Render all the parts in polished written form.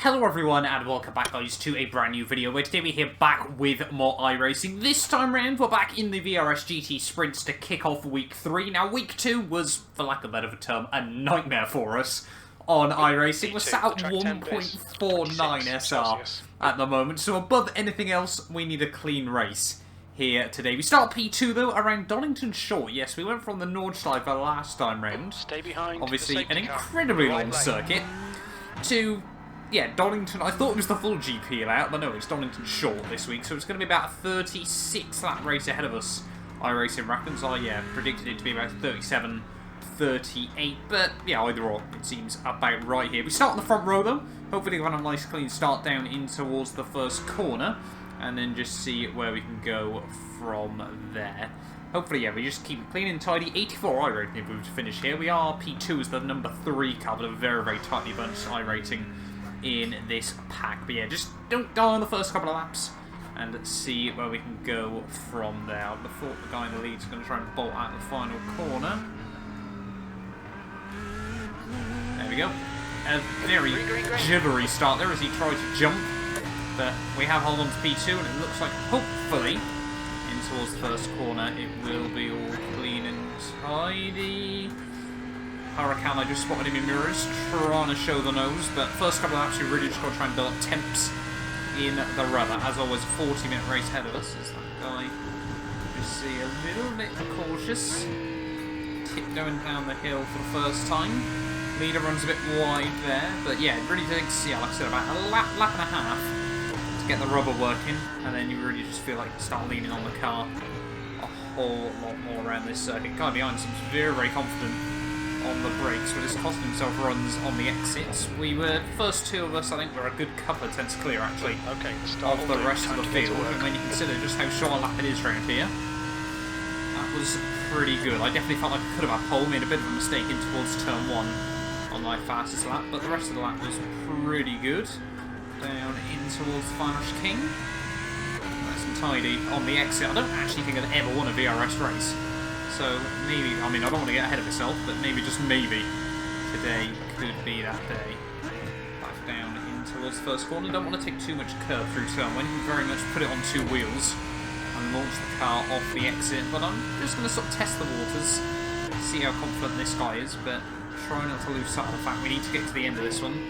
Hello everyone and welcome back guys to a brand new video where today we're here back with more iRacing. This time round we're back in the VRS GT Sprints to kick off week 3. Now week 2 was, for lack of a better term, a nightmare for us on iRacing. We're sat at 1.49 SR at the moment, so above anything else we need a clean race here today. We start P2 though around Donnington short. Yes, we went from the Nordschleife last time round. Stay behind. Obviously an incredibly long circuit to... yeah, Donnington, I thought it was the full GP layout, but no, it's Donnington short this week, so it's going to be about a 36 lap race ahead of us. iRacing reckons, predicted it to be about 37, 38, but yeah, either or, it seems about right here. We start on the front row though, hopefully we'll have a nice clean start down in towards the first corner, and then just see where we can go from there. Hopefully, yeah, we just keep it clean and tidy. 84 iRating if we were to finish here. We are P2 as the number 3 car, but a very, very tightly bunched iRating in this pack. But yeah, just don't die on the first couple of laps and let's see where we can go from there. I thought the guy in the lead is going to try and bolt out the final corner. There we go. A very jittery start there as he tried to jump, but we have hold on to P2 and it looks like hopefully in towards the first corner it will be all clean and tidy. Huracan, I just spotted him in mirrors, trying to show the nose, but first couple of laps we really just got to try and build up temps in the rubber. As always, 40-minute race ahead of us as that guy, we see a little bit cautious, tiptoeing down the hill for the first time. Leader runs a bit wide there, but yeah, it really takes, yeah, like I said, about a lap and a half to get the rubber working, and then you really just feel like you start leaning on the car a whole lot more around this circuit. Guy behind seems very, very confident on the brakes, but it's costing himself runs on the exits. We were, first two of us, I think, were a good couple of tenths clear actually of the rest of the field, and when you consider just how short a lap it is around here, that was pretty good. I definitely felt like I could have had pole, made a bit of a mistake in towards turn 1 on my fastest lap, but the rest of the lap was pretty good. Down in towards the final chicane. Nice and tidy on the exit. I don't actually think I'd ever won a VRS race. So maybe, I mean, I don't want to get ahead of myself, but maybe, just maybe, today could be that day. Back down in towards the first corner. Don't want to take too much curve through turn 1. You can very much put it on 2 wheels and launch the car off the exit. But I'm just going to sort of test the waters, see how confident this guy is, but try not to lose sight of the fact we need to get to the end of this one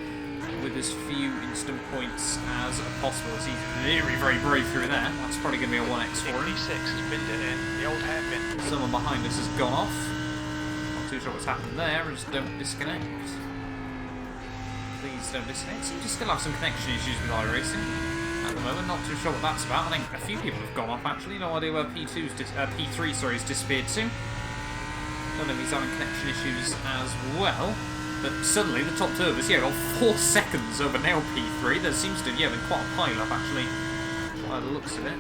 with as few instant points as possible. As he's very, very brave through there. That's probably going to be a 1x for him. 86 has binned it in. The old hairpin. Someone behind us has gone off. Not too sure what's happened there. Just don't disconnect. Please don't disconnect. Seem to still have some connection issues with iRacing at the moment. Not too sure what that's about. I think a few people have gone off actually. No idea where P3 has disappeared to. Don't know if he's having connection issues as well. But suddenly the top 2 of us, got 4 seconds over now P3. There seems to have been quite a pile-up actually, by the looks of it.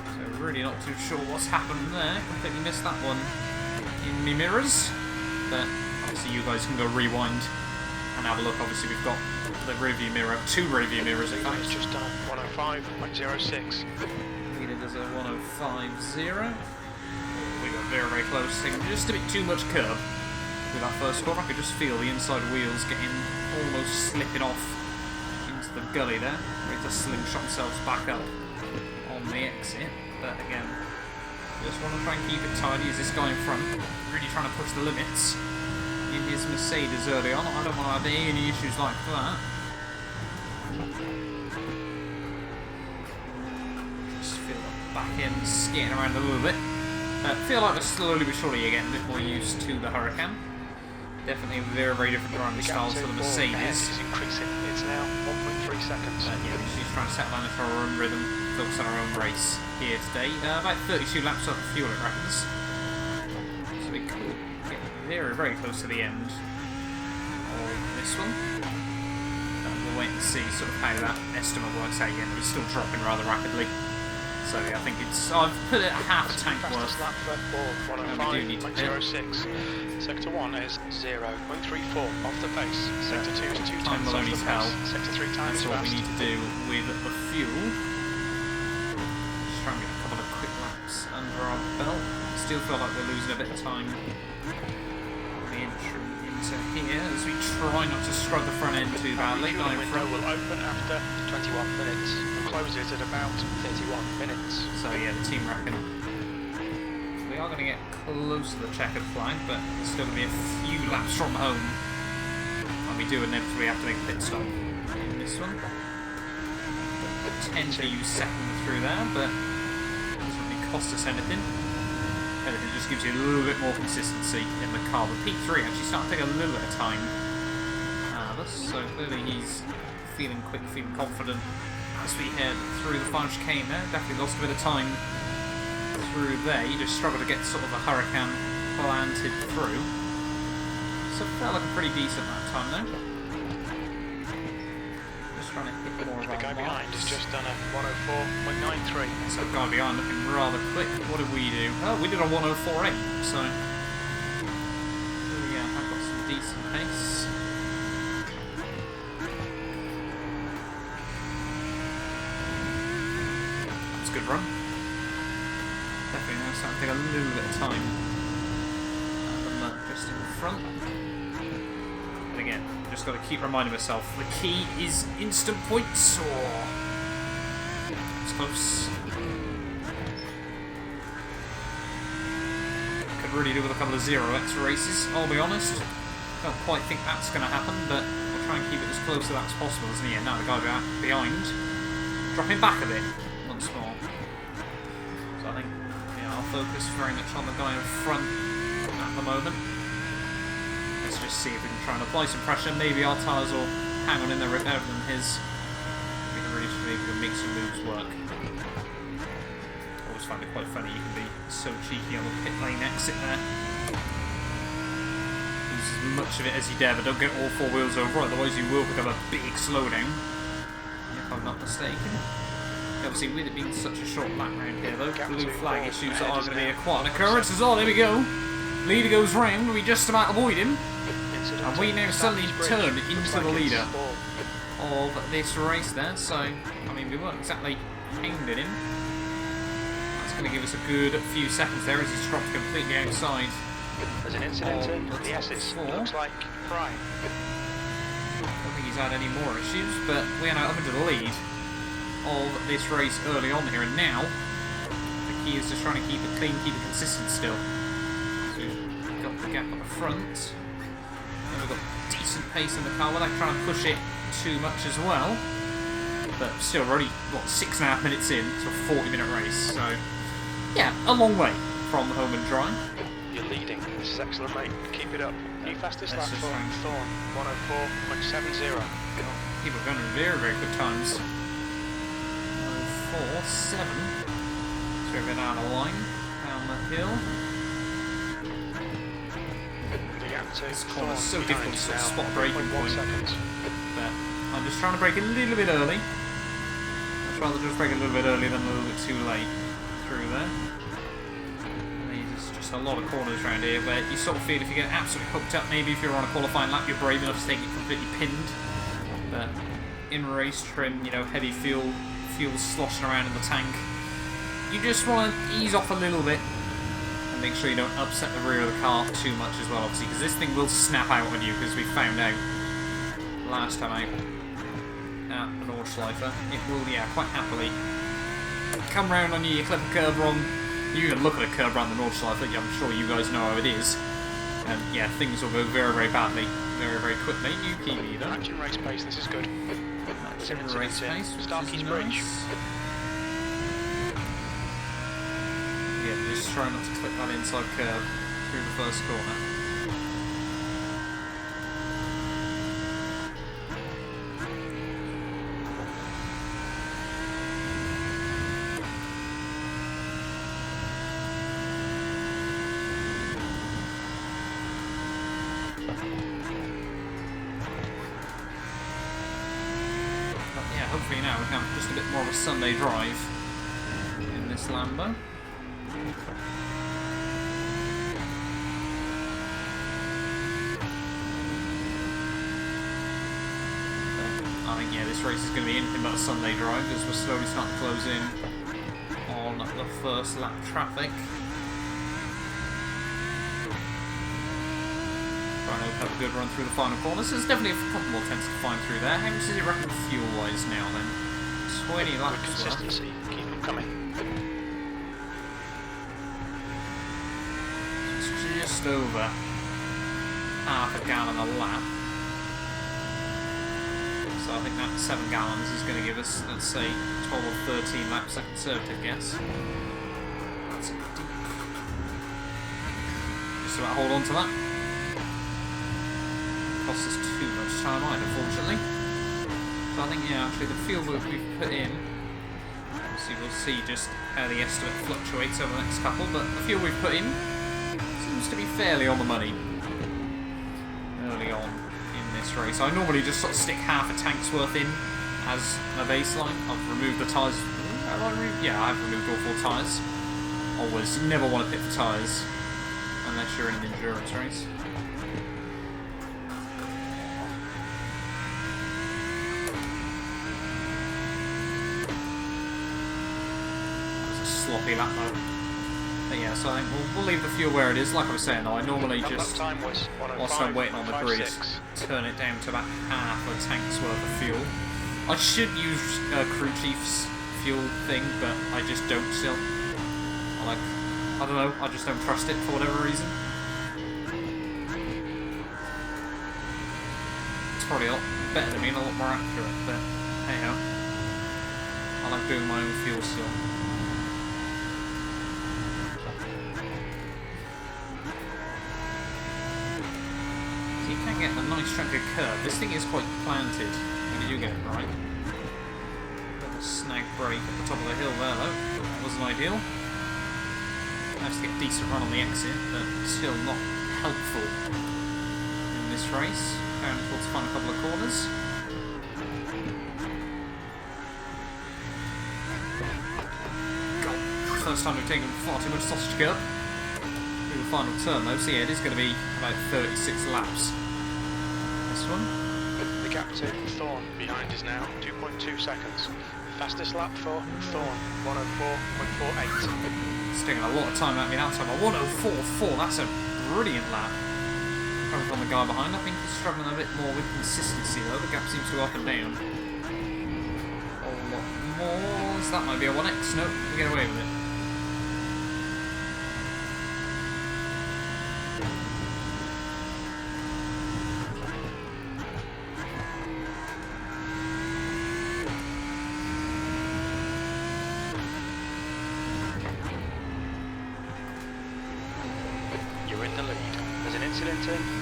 So really not too sure what's happened there. Completely missed that one in me mirrors. But obviously you guys can go rewind and have a look. Obviously we've got the rearview mirror, 2 rearview mirrors in fact. It's just done 105.06. Leader does a 105.0. We got very, very close. Just a bit too much curb with that first corner. I could just feel the inside wheels getting almost slipping off into the gully there. Ready to slingshot themselves back up on the exit. But again, just want to try and keep it tidy as this guy in front really trying to push the limits in his Mercedes early on. I don't want to have any issues like that. Just feel the back end skating around a little bit. Feel like we're slowly but surely getting a bit more used to the Huracan. Definitely a very, very different driving style to the Mercedes. It's increasing. It's now 1.3 seconds. Yeah, we're just trying to settle down into our own rhythm, focus on our own race here today. About 32 laps off the fuel, it reckons. So we could get very, very close to the end of this one. We'll wait and see sort of how that estimate works out again. It's still dropping rather rapidly. So yeah, I think it's, I've put it half a tank worth. Lap for 105.06. Sector 1 is 0.34 off the pace. Sector 2 is 2 tenths off the pace. Sector 3 times that's what we need to do with the fuel. Just try and get a couple of quick laps under our belt. Still feel like we're losing a bit of time on the entry into So here, as we try not to scrub the front end too badly, The window will open after 21 minutes and closes at about 31 minutes. So yeah, the team reckon we are going to get close to the checkered flag, but it's still going to be a few laps from home. And we do inevitably have to make a pit stop in this one. Potentially use second through there, but it doesn't really cost us anything. And it just gives you a little bit more consistency in the car. But P3 actually starting to take a little bit of time out of us, so clearly he's feeling quick, feeling confident as we head through the final chicane there. Definitely lost a bit of time through there. You just struggle to get sort of a hurricane planted through. So it felt like a pretty decent lap time though. Just trying to hit more of our The guy behind marks. has just done a 104.93. So the guy behind looking rather quick. What did we do? Oh, we did a 104.8, so yeah, I've got some decent pace. That's a good run. Definitely now starting to take a little bit of time. And the Merc just in front. And again, just got to keep reminding myself, the key is instant points, or it's close. Could really do with a couple of 0x races, I'll be honest. Don't quite think that's going to happen, but we'll try and keep it as close to that as possible, isn't he? And now the guy behind, dropping back a bit once more. So I think, yeah, I'll focus very much on the guy in front at the moment. Let's just see if we can try and apply some pressure. Maybe our tyres will hang on in there a bit better than his. We can really maybe make some moves work. Always find it quite funny, you can be so cheeky on the pit lane exit there. Use as much of it as you dare, but don't get all four wheels over, otherwise you will become a big slowdown. If I'm not mistaken. Obviously, with it being such a short lap round here though, blue flag issues are going to be quite an occurrence as well. There we go. Leader goes round, we just about avoid him. And we now suddenly turn into the leader of this race there, so, I mean, we weren't exactly hanged in him. That's going to give us a good few seconds there as he's dropped completely outside. There's an incident in the S's. Looks like Prime. I don't think he's had any more issues, but we are now up into the lead of this race early on here, and now the key is just trying to keep it clean, keep it consistent still. So we've got the gap at the front. And we've got decent pace in the car without trying to push it too much as well. But still, we're already, what, 6.5 minutes in to a 40-minute race. So, yeah, a long way from home and dry. You're leading. This is excellent, mate. Keep it up. New fastest lap Let's for just Thorn, 104.70. People are going to very, very good times. 104.7. So we're going down the line, down the hill. This corner's so difficult to sort of spot a braking point. But I'm just trying to brake a little bit early. I'd rather just brake a little bit early than a little bit too late through there. And there's just a lot of corners around here where you sort of feel if you get absolutely hooked up, maybe if you're on a qualifying lap, you're brave enough to take it completely pinned. But in race trim, you know, heavy fuel sloshing around in the tank, you just want to ease off a little bit. Make sure you don't upset the rear of the car too much as well, obviously, because this thing will snap out on you, because we found out last time out at the Nordschleife. It will, yeah, quite happily come round on you. You clip a curb wrong, you can look at a curb around the Nordschleife, I'm sure you guys know how it is. And yeah, things will go very, very badly, very, very quickly. New key leader. Matching race pace, this is good. Matching race pace, which Starkey's is Bridge. nice. Yeah, just try not to clip that inside curve through the first corner. But yeah, hopefully now we can have just a bit more of a Sunday drive in this Lambo. I think, yeah, this race is going to be anything but a Sunday drive as we're slowly starting to close in on the first lap traffic. Try and open up a good run through the final corners. There's definitely a couple more tenths to find through there. How much does it reckon fuel-wise now then? 20 laps Good consistency. Keep them coming. It's just over half a gallon a lap. So I think that 7 gallons is going to give us, let's say, 12 or 13 laps, a conservative guess. That's deep. Just about hold on to that. Cost us too much time either, unfortunately. So I think, yeah, actually the fuel that we've put in, obviously we'll see just how the estimate fluctuates over the next couple, but the fuel we've put in seems to be fairly on the money early on in this race. I normally just sort of stick half a tank's worth in as a baseline. I've removed the tyres. Yeah, I've removed all 4 tyres. Always, you never want to pit for tyres unless you're in an endurance race. Sloppy lap though. But yeah, so I think we'll leave the fuel where it is. Like I was saying though, I normally just, whilst I'm waiting on the grid, turn it down to about half a tank's worth of fuel. I should use crew chief's fuel thing, but I just don't still. I don't know, I just don't trust it for whatever reason. It's probably a lot better than me and a lot more accurate, but hey ho. I like doing my own fuel still. You can get a nice chunk of curve. This thing is quite planted when you do get it right. Got a snag break at the top of the hill there though. That wasn't ideal. Nice to get a decent run on the exit, but still not helpful in this race. Going towards the final couple of corners. God, first time we've taken far too much sausage curve. The final turn though, so yeah, it is going to be about 36 laps. This one. The gap to Thorn behind is now 2.2 seconds. Fastest lap for Thorn, 104.48. It's taking a lot of time out of me that time. A 104.4, that's a brilliant lap. Coming from the guy behind, I think he's struggling a bit more with consistency though. The gap seems to go up and down. A lot more. So that might be a 1x. Nope, we get away with it.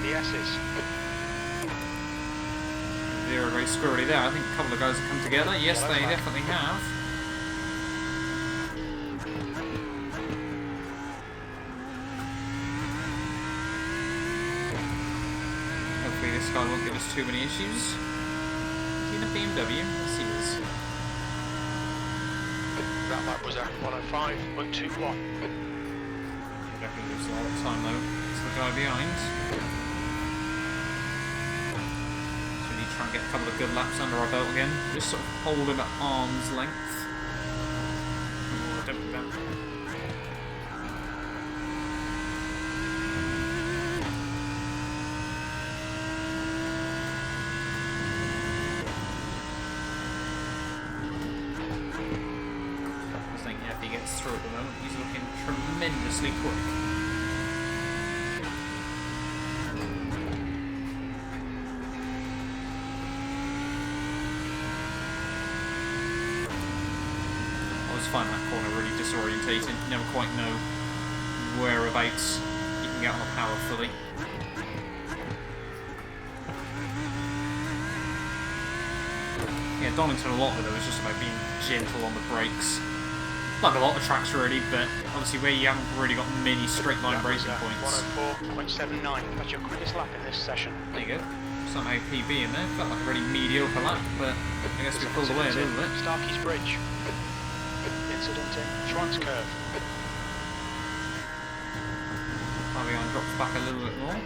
The S's. They're very squirrely there. I think a couple of guys have come together. Yes, they definitely have. Hopefully this guy won't give us too many issues. Is he in a BMW? Yes, he is. That lap was at 105.21. Definitely lose a lot of time though. It's the guy behind. So we need to try and get a couple of good laps under our belt again. Just sort of hold him at arm's length. Oh, don't do that. I think yeah, if he gets through at the moment, he's looking tremendously quick. Find that corner really disorientating. You never quite know whereabouts you can get on the power fully. Yeah, Donnington, a lot of it was just about being gentle on the brakes. Like a lot of tracks really, but obviously where you haven't really got many straight line braking points. 104.79, that's your quickest lap in this session. There you go. Somehow PB in there. Felt like a really mediocre lap, but I guess we pulled away a little bit. Starkey's Bridge. Incident in Schwann's Curve. Fabian drops back a little bit more.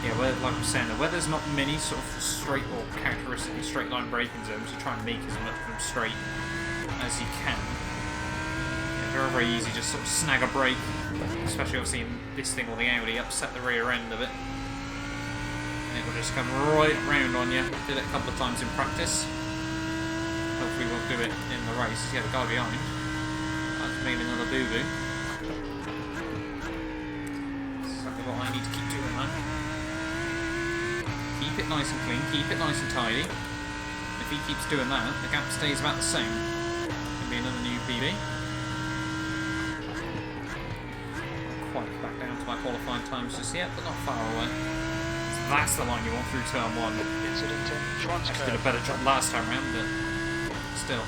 Yeah, like I was saying, the weather's not many sort of straight or characteristically straight line braking zones. You try and make as much of them straight as as you can. Yeah, very, very easy, just sort of snag a brake, especially obviously in this thing or the Audi, upset the rear end of it. And it will just come right round on you. Did it a couple of times in practice. Hopefully we'll do it in the race. Yeah, the guy behind. That's made another boo-boo. Exactly what I need to keep doing that. Keep it nice and clean, keep it nice and tidy. If he keeps doing that, the gap stays about the same. Could be another new PB. Not quite back down to my qualifying times just yet, but not far away. So that's the line you want through turn 1. Incident in transfer. Actually did a better job last time round, but still.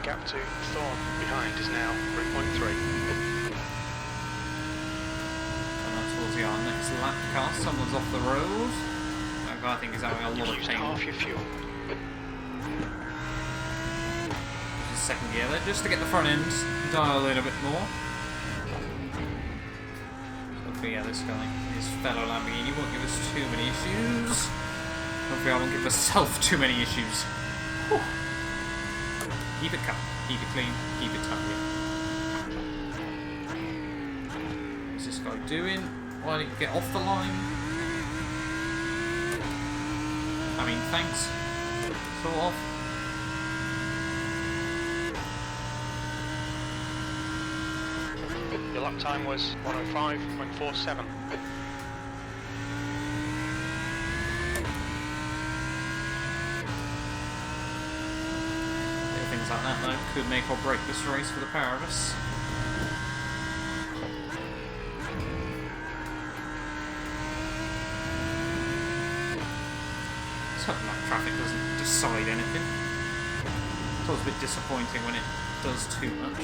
Gap to Thorn behind is now 3.3. Towards our next lap car, someone's off the road. That guy I think is having a lot of Used pain. half your fuel. Second gear there, just to get the front end dialed in a bit more. Hopefully, yeah, this guy, his fellow Lamborghini, won't give us too many issues. Hopefully I won't give myself too many issues. Whew. Keep it calm, keep it clean, keep it tidy. What's this guy doing? Why didn't you get off the line? I mean, thanks. Sort of. Your lap time was 105.47. Things like that, though, could make or break this race for the pair of us. Something like traffic doesn't decide anything. It's always a bit disappointing when it does too much.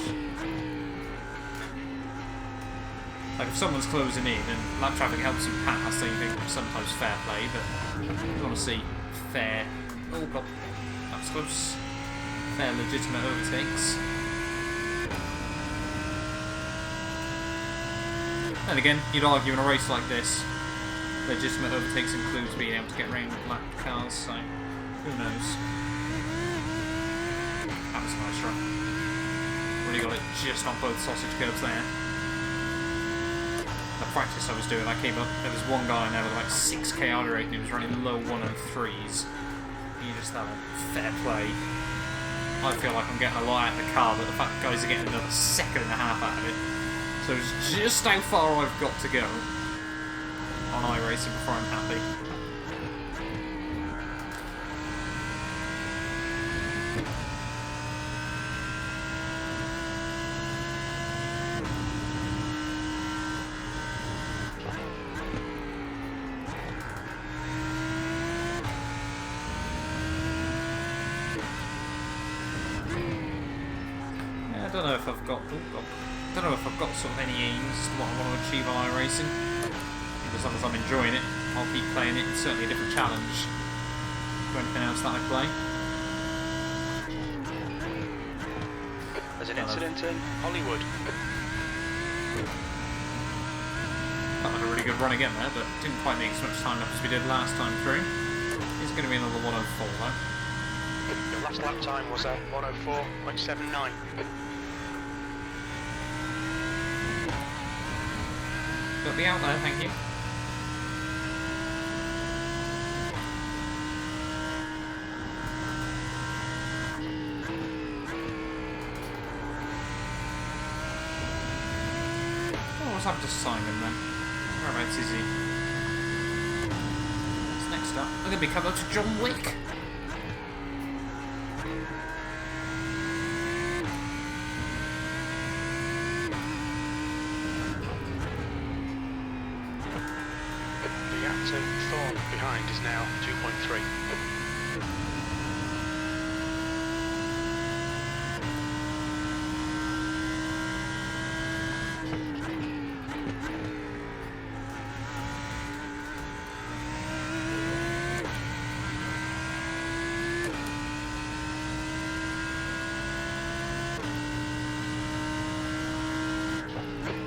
Like if someone's closing in and lap traffic helps them pass, then you think sometimes fair play, but you want to see fair. Oh god, that was close. Fair, legitimate overtakes. And again, you'd argue in a race like this, legitimate overtakes includes being able to get around with lap cars, so who knows. That was a nice run. Really got it just on both sausage curbs there. The practice I was doing, I came up, there was one guy in there with like 6k RD rate and he was running low 103s. You just have a fair play. I feel like I'm getting a lot out of the car, but the fact that guys are getting another second and a half out of it. So it's just how far I've got to go on iRacing before I'm happy. I don't know if I've got. I don't know if I've got sort of any aims as to what I want to achieve on iRacing. As long as I'm enjoying it, I'll keep playing it. It's certainly a different challenge to anything else that I play. There's an incident in Hollywood. Felt like a really good run again there, but didn't quite make as much time up as we did last time through. It's going to be another 104 though. Your last lap time was a 104.79. Got the out there, thank you. Oh, what's happened to Simon then? Whereabouts is he? What's next up? We're going to be coming up to John Wick. Thorn behind is now 2.3.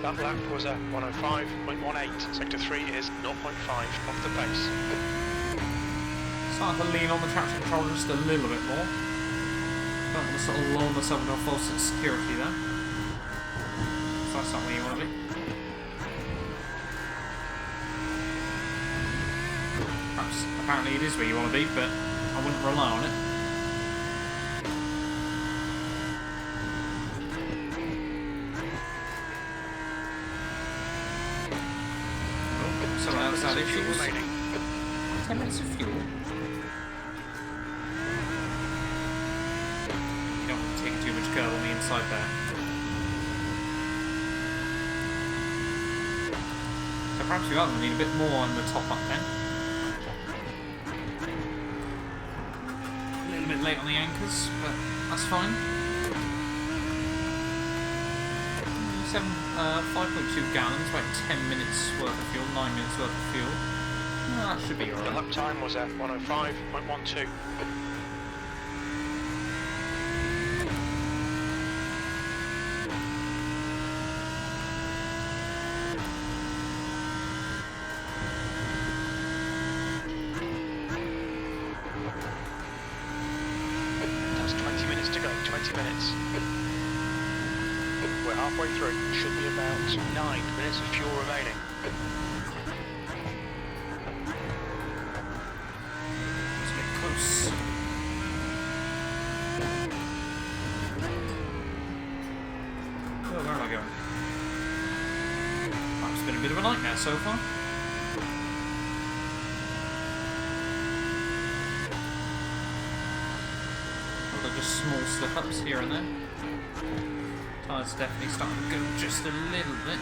That lap was a 105.18. Sector 3 is 0.5 off the pace. Start to lean on the traction controller just a little bit more. Don't want to sort of lull myself into a false sense of security there. So that's not where you want to be. Perhaps, apparently it is where you want to be, but I wouldn't rely on it. Oh, someone else had issues. 10 minutes of fuel. You don't want to take too much curl on the inside there. So perhaps you are going to need a bit more on the top up then. A little bit late on the anchors, but that's fine. 5.2 gallons, about 10 minutes worth of fuel, 9 minutes worth of fuel. Well, that should be alright. The lap time was at 105.12. That's 20 minutes to go, 20 minutes. We're halfway through, should be about 9 minutes of fuel remaining. Where am I going? That's been a bit of a nightmare so far. Well, they're just small slip-ups here and there. Tyres definitely starting to go just a little bit.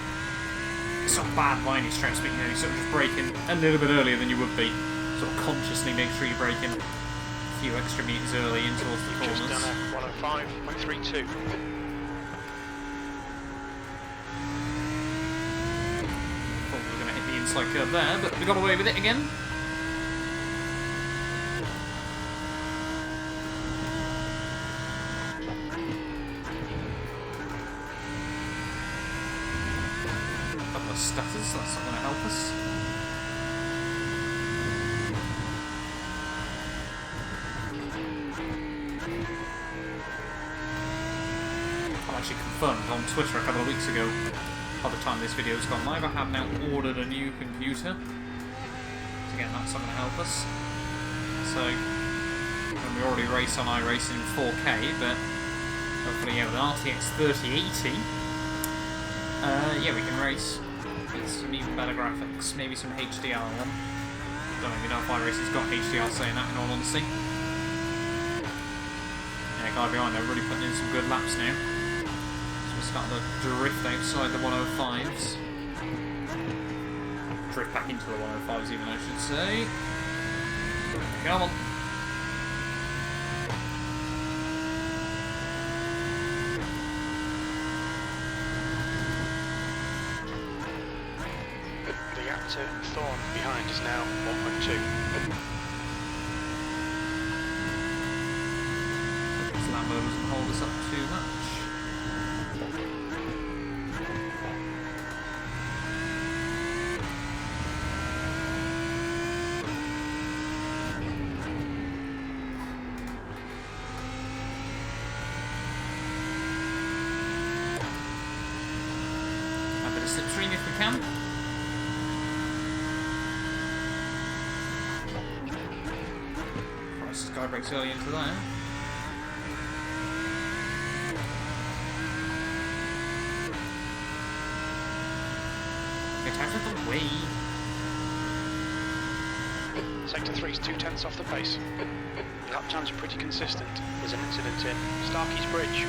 It's not bad by any stretch, but you know, you're sort of just braking a little bit earlier than you would be. Sort of consciously make sure you're braking a few extra meters early in towards the corners. Just done at 105.32. Inside curve there, but we got away with it again. A couple of stutters, that's not going to help us. I actually confirmed on Twitter a couple of weeks ago, by the time this video's gone live, I have now ordered a new computer. So again, that's not going to help us. So, and we already race on iRacing 4K, but hopefully, yeah, with an RTX 3080, yeah, we can race with some even better graphics, maybe some HDR on. Don't even know if iRacing's got HDR saying that, in all honesty. Yeah, guy behind there really putting in some good laps now. Start to drift outside the 105s. Drift back into the 105s even, I should say. Come on. The gap to Thorn behind is now 1.2. This Lambo doesn't hold us up too much. Slipstream if we can. Christ, this guy breaks early into there. Get out of the way. Sector 3's 2/10 off the pace. The lap times are pretty consistent. There's an incident in Starkey's Bridge.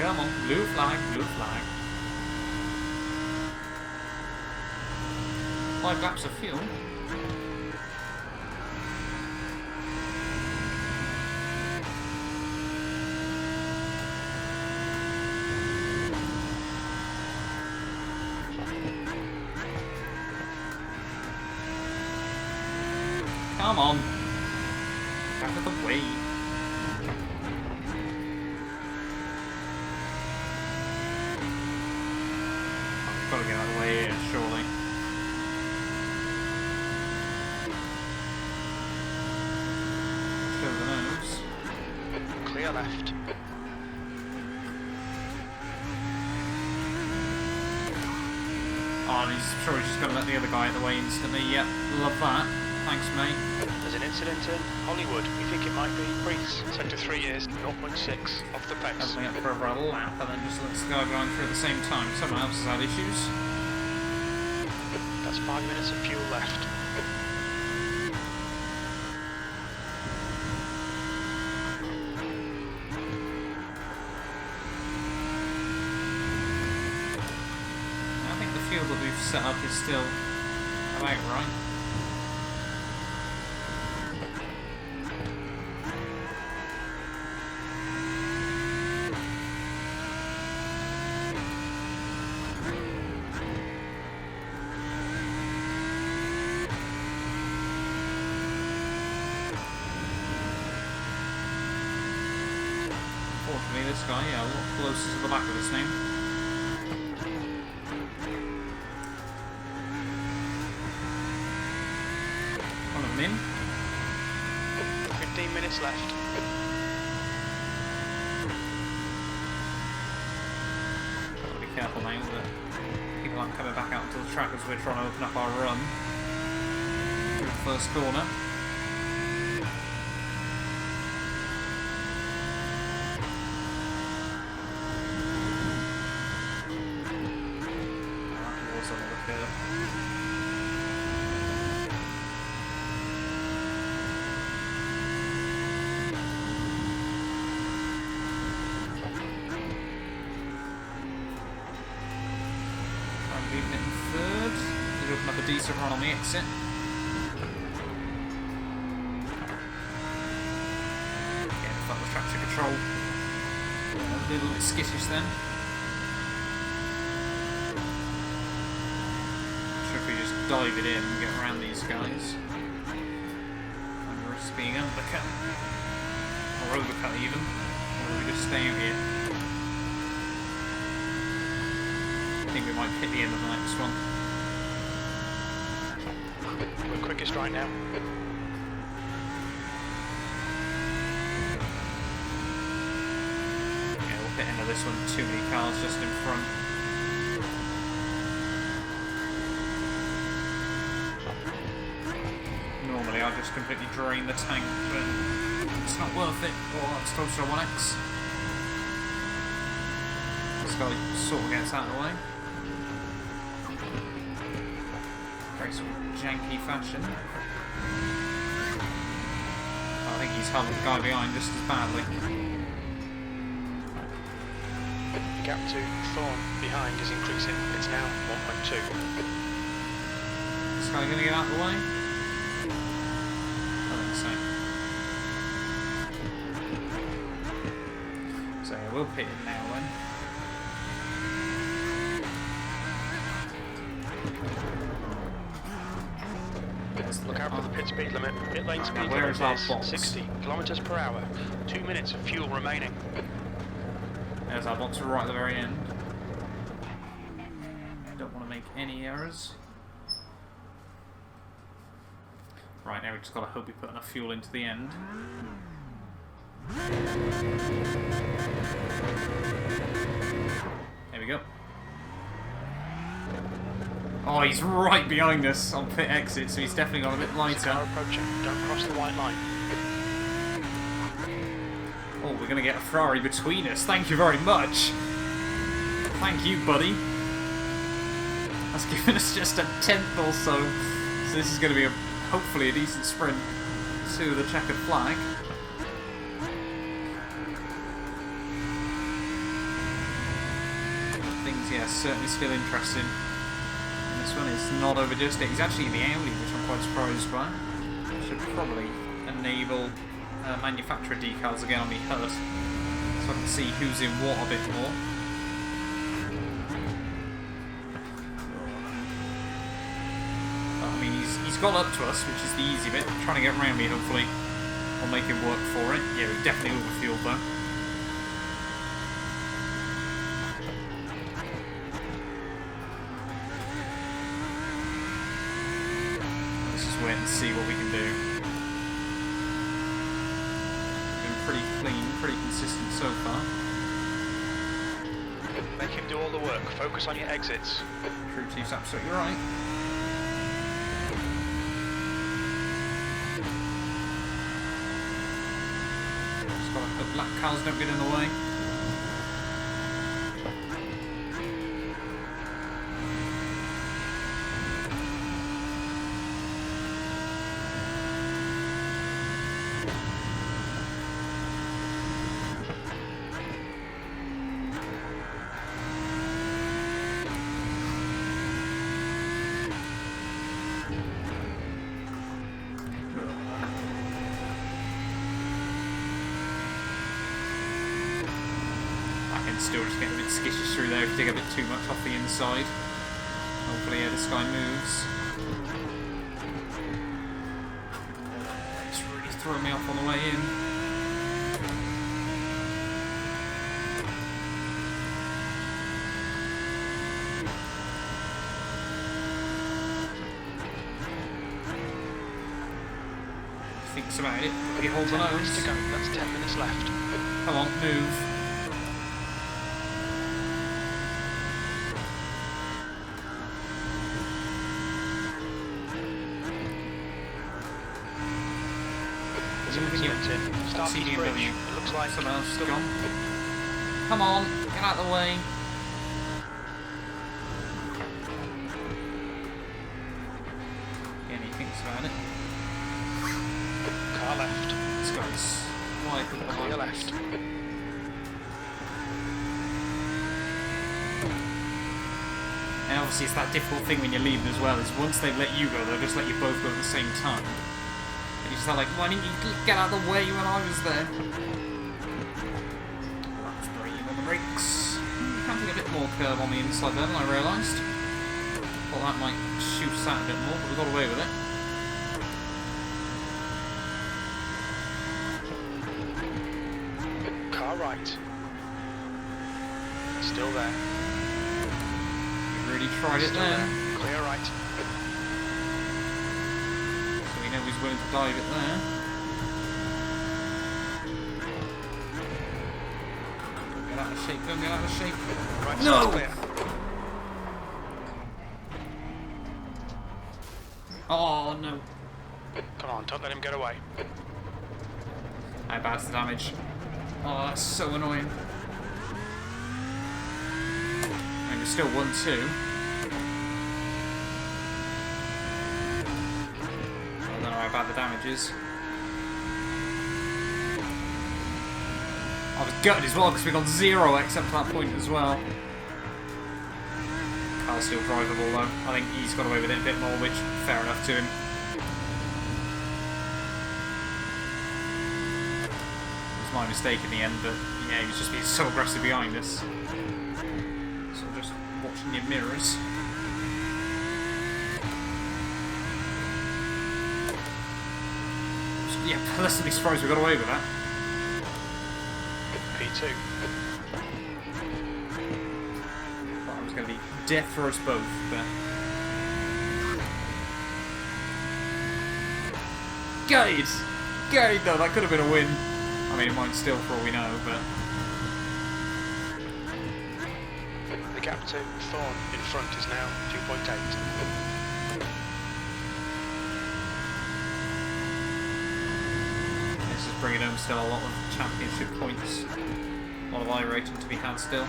Come on, blue flag, blue flag. 5 laps of fuel. Come on. Out of the way. Gotta get out of the way here, surely. tyre left. Oh, and he's sure he's just going to let the other guy out of the way instantly. Yep, love that. Thanks, mate. There's an incident in Hollywood. We think it might be Priest. Sector 3 is 0.6 off the pace. Coming up for a lap, and then just lets the guy going through at the same time. Someone else has had issues. That's 5 minutes of fuel left. I think the fuel that we've set up is still about right. Unfortunately, this guy, yeah, a lot closer to the back of this thing. One of them in. 15 minutes left. Gotta be careful now that people aren't coming back out into the track as we're trying to open up our run through the first corner. Leaving it in third. He's opened up a decent run on the exit. Again, if that was traction control, a little bit skittish then. Not sure if we just dive it in and get around these guys. And risk being undercut. Or overcut even. Or do we just stay out here? I think we might hit the end of the next one. We're quickest right now. Yeah, we'll hit into this one. Too many cars just in front. Normally I just completely drain the tank, but it's not worth it. Oh, that's close to a 1X. This guy sort of gets out of the way. Very sort of janky fashion. I think he's held the guy behind just as badly. The gap to Thorn behind is increasing. It's now 1.2. This guy going to get out of the way? I think so. So yeah, we'll pit him now then. Look out for the pit speed limit. Pit lane speed where limit is our is box? 60 kilometers per hour. 2 minutes of fuel remaining. There's our box right at the very end. Don't want to make any errors. Right, now we just got to hope we put enough fuel into the end. There we go. Oh, he's right behind us on pit exit, so he's definitely got a bit lighter. Car approaching. Don't cross the white line. Oh, we're going to get a Ferrari between us. Thank you very much. Thank you, buddy. That's given us just a tenth or so. So this is going to be hopefully a decent sprint to the checkered flag. Things, yeah, certainly still interesting. And this one is not over just yet. He's actually in the Audi, which I'm quite surprised by. Should probably enable manufacturer decals again on the HUD, so I can see who's in what a bit more. I mean, he's got up to us, which is the easy bit. Trying to get around me, hopefully. I'll make him work for it. Yeah, we've definitely overfueled though. Let's just wait and see what we can do. Been pretty clean, pretty consistent so far. Make him do all the work. Focus on your exits. Crew chief's absolutely right. Just gotta hope black cows don't get in the way. Still just getting a bit skittish through there if you dig a bit too much off the inside. Hopefully, this guy moves. It's really throwing me off on the way in. Thinks about it. He holds the nose. 10 minutes to go. That's 10 minutes left. Come on, move. Start the bridge. It looks like someone else is gone. Come on, get out of the way. Again, he thinks about it. Car left. This guy's wide from Clear left. And obviously it's that difficult thing when you're leaving as well, is once they let you go, they'll just let you both go at the same time. And you just like, why didn't you get out of the way when I was there? That's bringing on the brakes. Having a bit more curve on the inside there than I realised. Thought that might shoot us out a bit more, but we got away with it. Car right. Still there. Really tried it there. Clear right. So we know he's willing to dive it there. Don't get out of shape, don't get out of shape. Right, no! clear. Oh no. Come on, don't let him get away. How bad's the damage? Oh, that's so annoying. And we're still 1-2. I don't know how bad the damage is. I was gutted as well because we got 0x up to that point as well. Car's still drivable though. I think he's got away with it a bit more, which fair enough to him. It was my mistake in the end, but yeah, he was just being so aggressive behind us. So just watching your mirrors. Yeah, pleasantly surprised we got away with that. P2. Thought it was going to be death for us both, but... Gutted! Gutted though, that could have been a win. I mean, it might still for all we know, but... The gap to Thorn in front is now 2.8. This is bringing home still a lot of championship points. A lot of IRacing to be had still.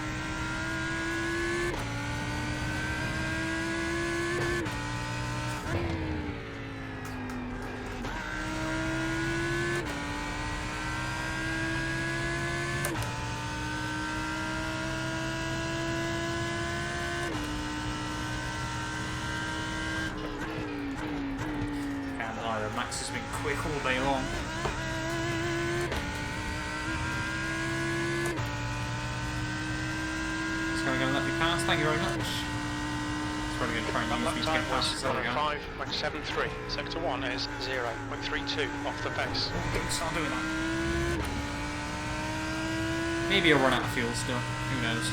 Can't deny that Max has been quick all day long. Going to let me pass, thank you very much. It's probably going to try and use me to get past this other guy. 5.73. Sector 1 is 0.32 off the pace. Start doing that. Maybe he'll run out of fuel still, who knows.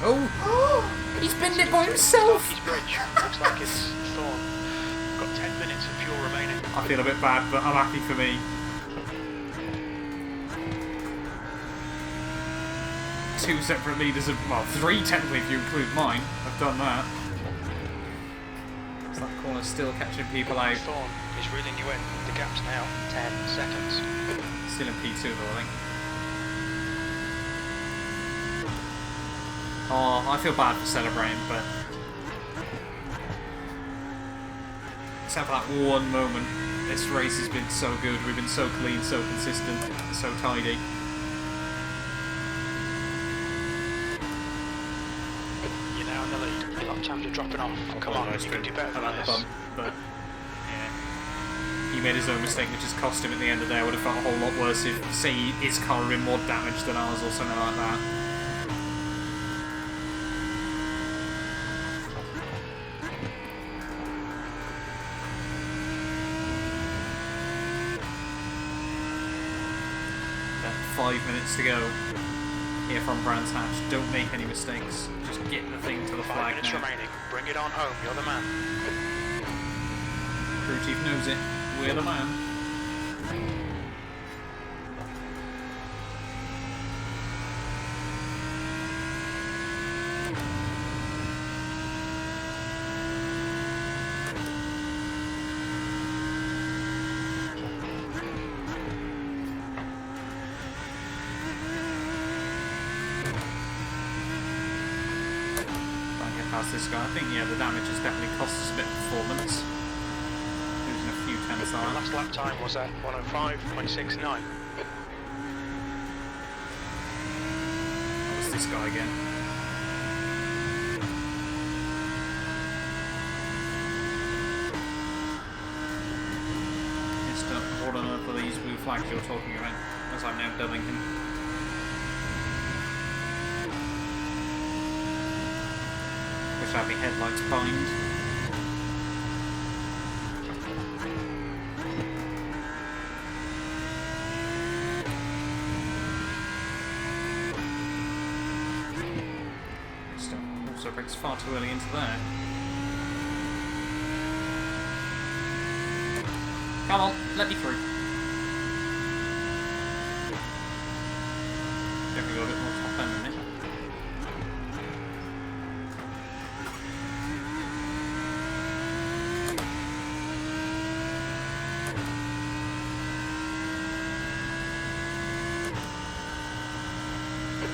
Oh! He's been doing it by himself! Starkey's Bridge. Looks like it's Thorn. Got 10 minutes of fuel remaining. I feel a bit bad, but I'm happy for me. 2 separate leaders of, well, 3 technically if you include mine. I've done that. So that corner's still catching people out. Thorn is reeling you in. The gap's now 10 seconds. Still in P2 though, I think. Oh, I feel bad for celebrating, but except for that one moment, this race has been so good. We've been so clean, so consistent, so tidy. You're now in the lead. Your lap times are dropping off. Come on, you can do better than this. Bump, but yeah, he made his own mistake, which has cost him at the end of the day. I would have felt a whole lot worse if, say, his car had been more damaged than ours or something like that. Then 5 minutes to go here from Brands Hatch. Don't make any mistakes. Just get the thing to the 5 flag minutes now. remaining. Bring it on home. You're the man. Crew chief knows it. We're the man. Past this guy. I think, yeah, the damage has definitely cost us a bit of performance. Losing a few tenths The on. last lap time was at 105.69. That was this guy again. Mr. What on earth are these blue flags you're talking about? As I'm now Donnington. Wish I had my headlights bind. Still, also brings far too early into there. Come on, let me through. Definitely got a bit more top end than me.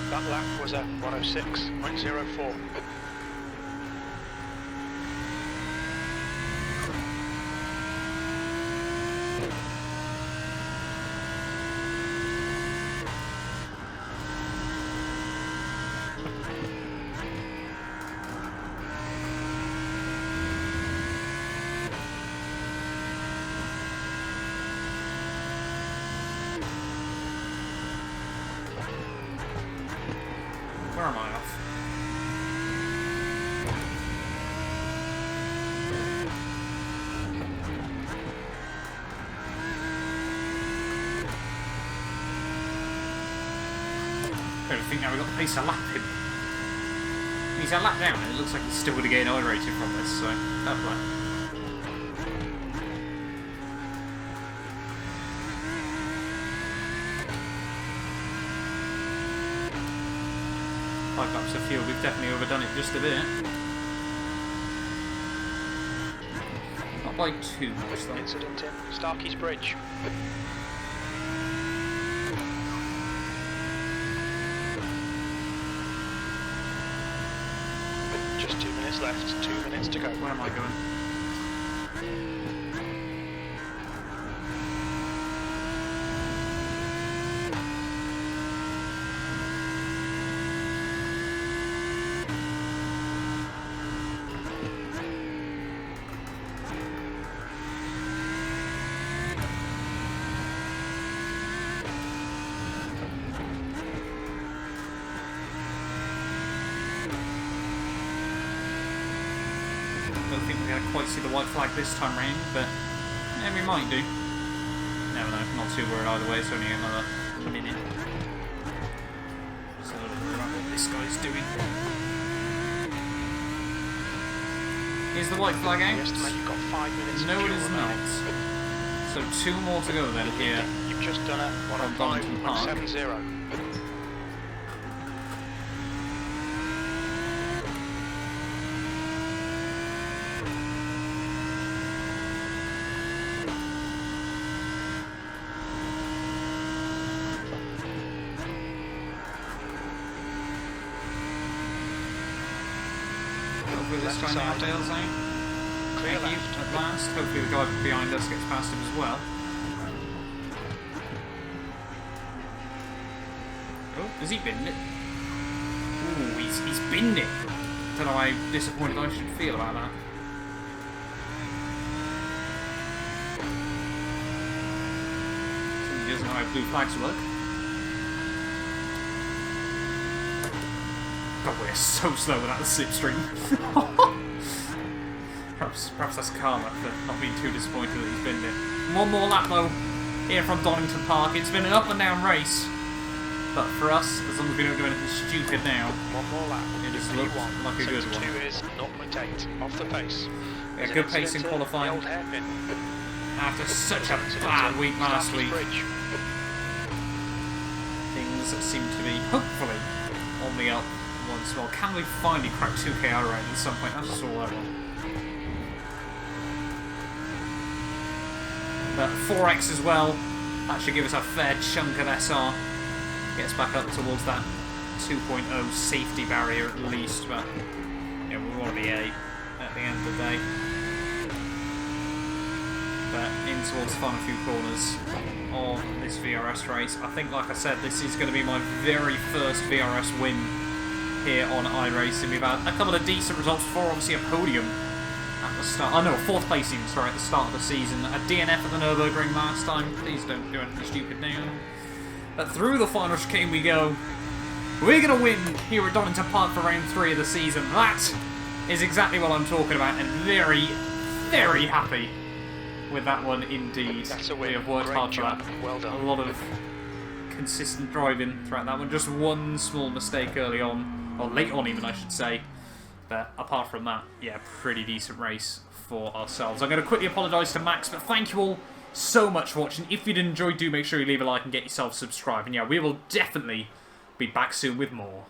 That lap was at 106.04. Where am I off? I don't think now we've got the pace to lap him. He's a lap down and it looks like he's still going to get annihilated from this, so fair play. Five laps of fuel, we've definitely overdone it just a bit. Not by too much though. Incident in Starkey's Bridge. Just 2 minutes left, 2 minutes to go. Where am I going? Don't think we're going to quite see the white flag this time round, but yeah, we might do. Never know, not too worried either way, it's only another minute. Just a little bit about what this guy's doing. Is the white flag out? We estimate you've got 5 minutes. No, of it fuel is remaining. not. So 2 more to go then here. You've just done it. From Donnington Park. 105.70. Hopefully this time the Dale's out. Clear Thank you, left. at last. Hopefully the guy behind us gets past him as well. Oh, has he binned it? Ooh, he's binned it. Don't know how disappointed I should feel about that. Somebody doesn't know how blue flags work. God, we're so slow without the slipstream. Perhaps that's karma for not being too disappointed that he's binned it. One more lap though, here from Donnington Park. It's been an up and down race. But for us, as long as we don't do anything stupid now, One more lap. it just looks like a good one. 2 is 0.8 off the pace. Yeah, good pace in qualifying. The old hairpin. After such a bad week last week, Bridge. things seem to be, hopefully, on the up once more. Can we finally crack 2K IRacing at some point? That's just all I want. But 4X as well, that should give us a fair chunk of SR. Gets back up towards that 2.0 safety barrier at least, but yeah, we want to be A at the end of the day. But in towards the final few corners of this VRS race. I think, like I said, this is going to be my very first VRS win here on iRacing. We've had a couple of decent results before, obviously a podium at the start. Oh no, 4th placing, sorry, at the start of the season. A DNF at the Nürburgring last time. Please don't do anything stupid now. But through the final chicane we go. We're going to win here at Donnington Park for round 3 of the season. That is exactly what I'm talking about, and very, very happy with that one indeed. That's a win. We have worked Great hard for job. that. Well done. A lot of consistent driving throughout that one. Just one small mistake early on, or late on even I should say. But apart from that, yeah, pretty decent race for ourselves. I'm going to quickly apologise to Max, but thank you all so much for watching. If you did enjoy, do make sure you leave a like and get yourself subscribed. And yeah, we will definitely be back soon with more.